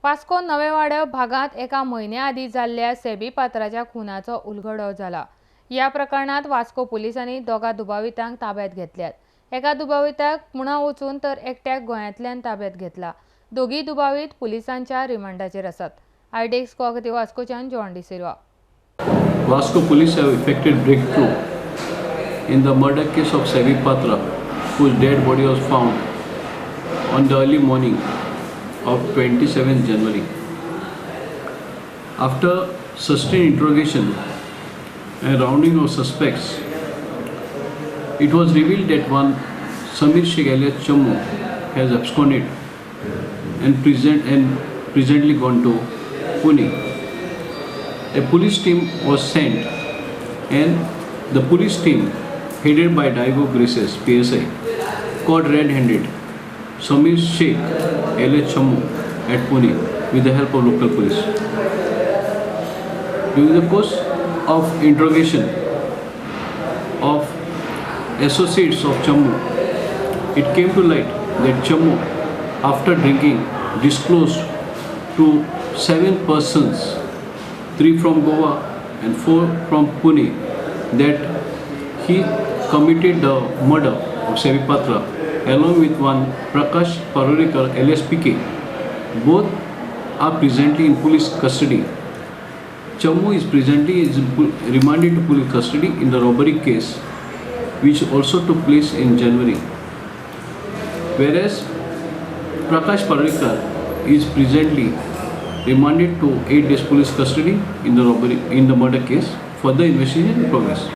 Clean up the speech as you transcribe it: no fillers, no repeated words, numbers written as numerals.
Vasco नवे वाड्यार भागात एका महिन्याआधी जाल्ल्या सेबी पात्राच्या खुनाचो उलगडो जाला। या प्रकरणात वास्को पोलिसांनी दोगा दुबावितांक ताब्यात घेतल्यात। एका दुबाविताक पुणा वचून तर एकट्याक गोंयांतल्यान ताब्यात घेतला। दोगी दुबावित पुलिसांच्या रिमांडाचेर आसात। आयडेक्स कोगती वास्कोच्यान John D'Silva. Vasco police have effected breakthrough in the murder case of Sebi Patra, whose dead body was found on the early morning of 27 January. After sustained interrogation and rounding of suspects, it was revealed that one Samir Sheikh alias Chammu has absconded and presently gone to Pune. A police team was sent, and the police team headed by Daigo Graces PSI caught red-handed Samir Sheikh alias Chammu at Pune with the help of local police. During the course of interrogation of associates of Chammu, it came to light that Chammu, after drinking, disclosed to 7 persons, 3 from Goa and 4 from Pune, that he committed the murder of Sebi Patra along with one Prakash Parurikar alias PK. Both are presently in police custody. Chammu is presently remanded to police custody in the robbery case, which also took place in January. Whereas Prakash Parurikar is presently remanded to 8 days police custody in the murder case. Further investigation in progress.